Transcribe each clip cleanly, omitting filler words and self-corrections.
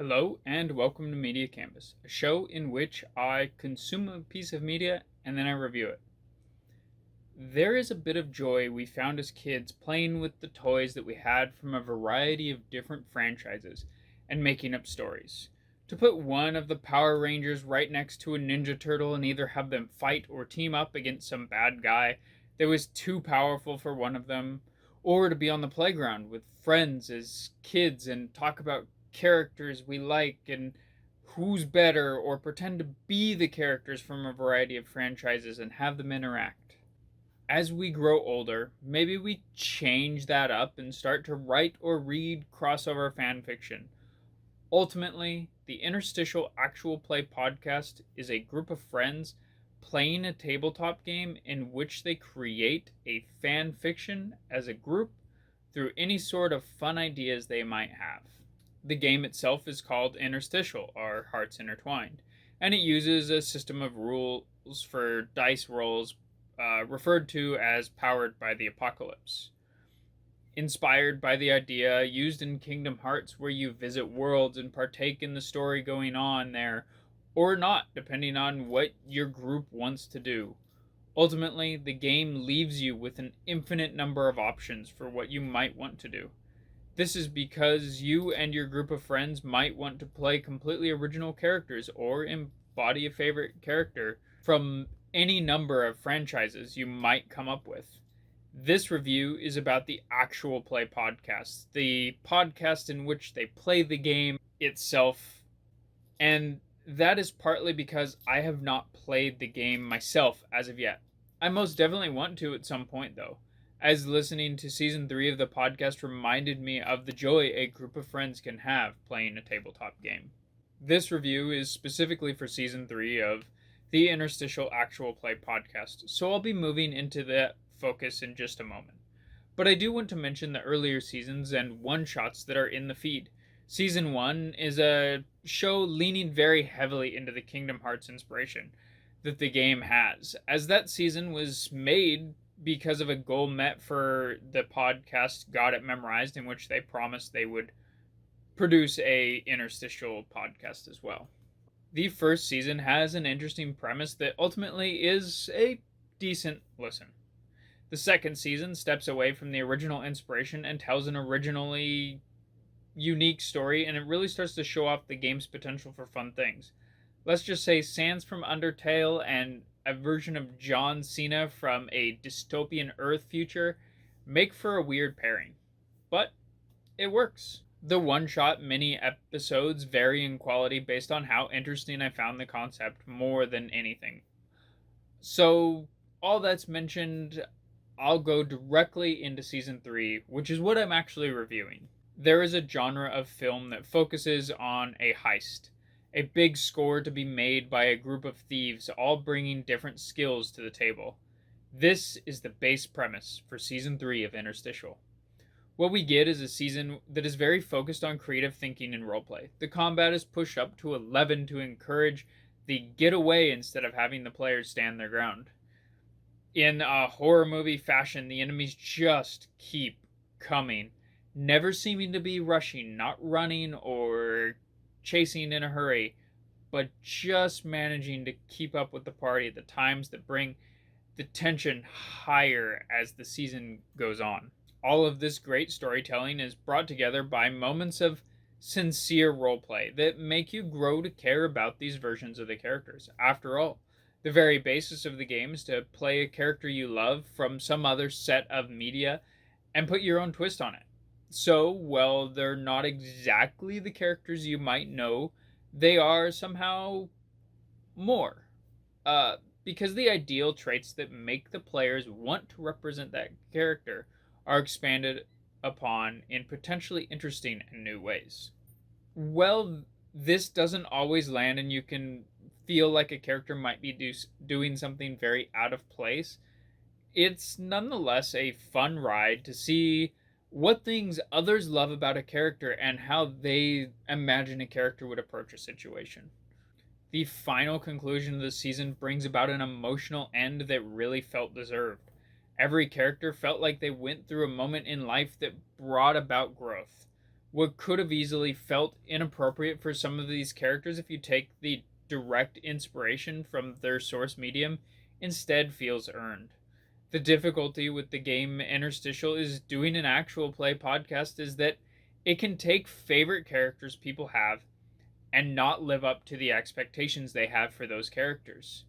Hello and welcome to Media Canvas, a show in which I consume a piece of media and then I review it. There is a bit of joy we found as kids playing with the toys that we had from a variety of different franchises and making up stories. To put one of the Power Rangers right next to a Ninja Turtle and either have them fight or team up against some bad guy that was too powerful for one of them, or to be on the playground with friends as kids and talk about characters we like and who's better, or pretend to be the characters from a variety of franchises and have them interact. As we grow older, maybe we change that up and start to write or read crossover fan fiction. Ultimately, the Interstitial Actual Play podcast is a group of friends playing a tabletop game in which they create a fan fiction as a group through any sort of fun ideas they might have. The game itself is called Interstitial, or Hearts Intertwined, and it uses a system of rules for dice rolls referred to as Powered by the Apocalypse. Inspired by the idea used in Kingdom Hearts, where you visit worlds and partake in the story going on there, or not, depending on what your group wants to do. Ultimately, the game leaves you with an infinite number of options for what you might want to do. This is because you and your group of friends might want to play completely original characters or embody a favorite character from any number of franchises you might come up with. This review is about the Actual Play podcast, the podcast in which they play the game itself, and that is partly because I have not played the game myself as of yet. I most definitely want to at some point, though, as listening to season 3 of the podcast reminded me of the joy a group of friends can have playing a tabletop game. This review is specifically for season 3 of the Interstitial Actual Play podcast, so I'll be moving into that focus in just a moment. But I do want to mention the earlier seasons and one-shots that are in the feed. Season 1 is a show leaning very heavily into the Kingdom Hearts inspiration that the game has, as that season was made because of a goal met for the podcast Got It Memorized, in which they promised they would produce a interstitial podcast as well. The first season has an interesting premise that ultimately is a decent listen. The second season steps away from the original inspiration and tells an originally unique story, and it really starts to show off the game's potential for fun things. Let's just say Sans from Undertale and a version of John Cena from a dystopian Earth future make for a weird pairing. But it works. The one-shot mini episodes vary in quality based on how interesting I found the concept more than anything. So, all that's mentioned, I'll go directly into season 3, which is what I'm actually reviewing. There is a genre of film that focuses on a heist, a big score to be made by a group of thieves, all bringing different skills to the table. This is the base premise for season 3 of Interstitial. What we get is a season that is very focused on creative thinking and roleplay. The combat is pushed up to 11 to encourage the getaway instead of having the players stand their ground. In a horror movie fashion, the enemies just keep coming, never seeming to be rushing, not running or chasing in a hurry, but just managing to keep up with the party at the times that bring the tension higher as the season goes on. All of this great storytelling is brought together by moments of sincere roleplay that make you grow to care about these versions of the characters. After all, the very basis of the game is to play a character you love from some other set of media and put your own twist on it. So, while they're not exactly the characters you might know, they are somehow more. Because the ideal traits that make the players want to represent that character are expanded upon in potentially interesting and new ways. Well, this doesn't always land, and you can feel like a character might be doing something very out of place. It's nonetheless a fun ride to see what things others love about a character and how they imagine a character would approach a situation. The final conclusion of the season brings about an emotional end that really felt deserved. Every character felt like they went through a moment in life that brought about growth. What could have easily felt inappropriate for some of these characters if you take the direct inspiration from their source medium instead feels earned. The difficulty with the game Interstitial is doing an actual play podcast is that it can take favorite characters people have and not live up to the expectations they have for those characters.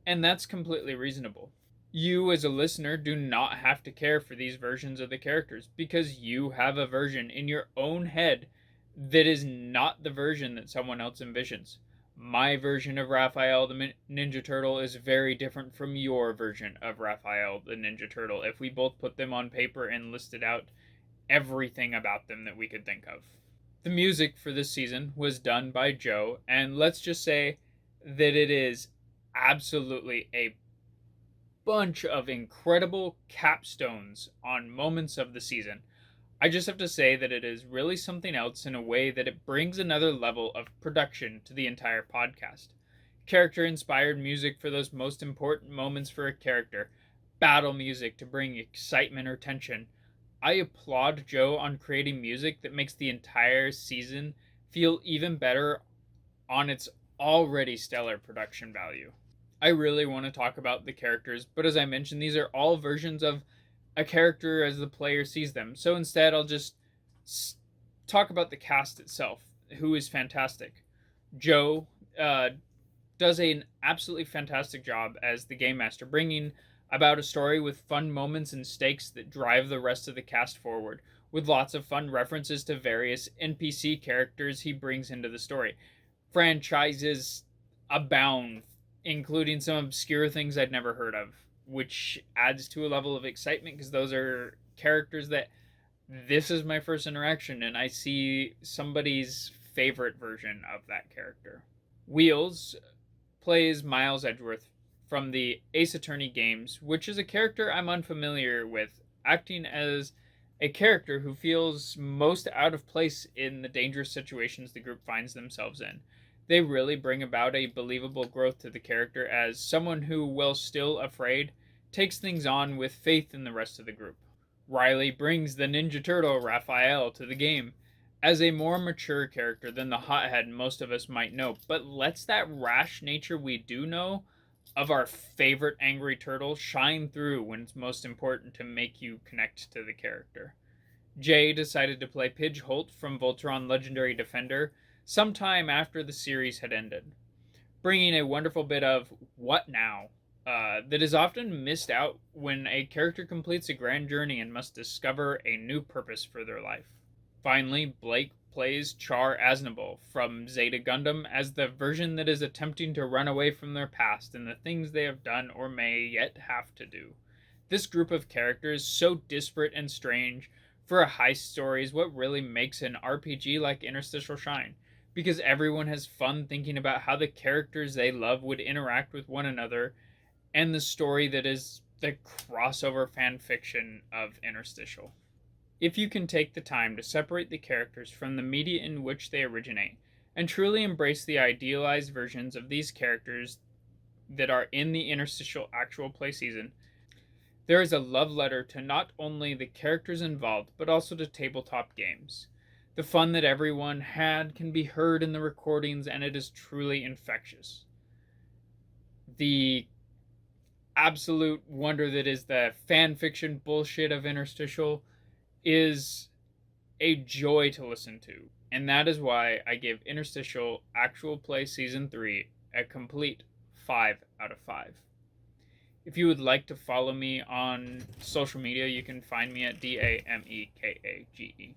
And that's completely reasonable. You, as a listener, do not have to care for these versions of the characters because you have a version in your own head that is not the version that someone else envisions. My version of Raphael the Ninja Turtle is very different from your version of Raphael the Ninja Turtle if we both put them on paper and listed out everything about them that we could think of. The music for this season was done by Joe, and let's just say that it is absolutely a bunch of incredible capstones on moments of the season. I just have to say that it is really something else in a way that it brings another level of production to the entire podcast. Character inspired music for those most important moments for a character, battle music to bring excitement or tension. I applaud Joe on creating music that makes the entire season feel even better on its already stellar production value. I really want to talk about the characters, but as I mentioned, these are all versions of a character as the player sees them. So instead, I'll just talk about the cast itself, who is fantastic. Joe does an absolutely fantastic job as the game master, bringing about a story with fun moments and stakes that drive the rest of the cast forward, with lots of fun references to various NPC characters he brings into the story. Franchises abound, including some obscure things I'd never heard of, which adds to a level of excitement because those are characters that this is my first interaction and I see somebody's favorite version of that character. Wheels plays Miles Edgeworth from the Ace Attorney games, which is a character I'm unfamiliar with, acting as a character who feels most out of place in the dangerous situations the group finds themselves in. They really bring about a believable growth to the character as someone who, while still afraid, takes things on with faith in the rest of the group. Riley brings the Ninja Turtle Raphael to the game as a more mature character than the hothead most of us might know, but lets that rash nature we do know of our favorite angry turtle shine through when it's most important to make you connect to the character. Jay decided to play Pidge Holt from Voltron Legendary Defender sometime after the series had ended, bringing a wonderful bit of what now that is often missed out when a character completes a grand journey and must discover a new purpose for their life. Finally, Blake plays Char Aznavour from Zeta Gundam as the version that is attempting to run away from their past and the things they have done or may yet have to do. This group of characters, so disparate and strange for a heist story, is what really makes an RPG like Interstitial shine, because everyone has fun thinking about how the characters they love would interact with one another, and the story that is the crossover fan fiction of Interstitial. If you can take the time to separate the characters from the media in which they originate, and truly embrace the idealized versions of these characters that are in the Interstitial actual play season, there is a love letter to not only the characters involved, but also to tabletop games. The fun that everyone had can be heard in the recordings, and it is truly infectious. The absolute wonder that is the fan fiction bullshit of Interstitial is a joy to listen to, and that is why I give Interstitial Actual Play Season 3 a complete 5 out of 5. If you would like to follow me on social media, you can find me at Damekage.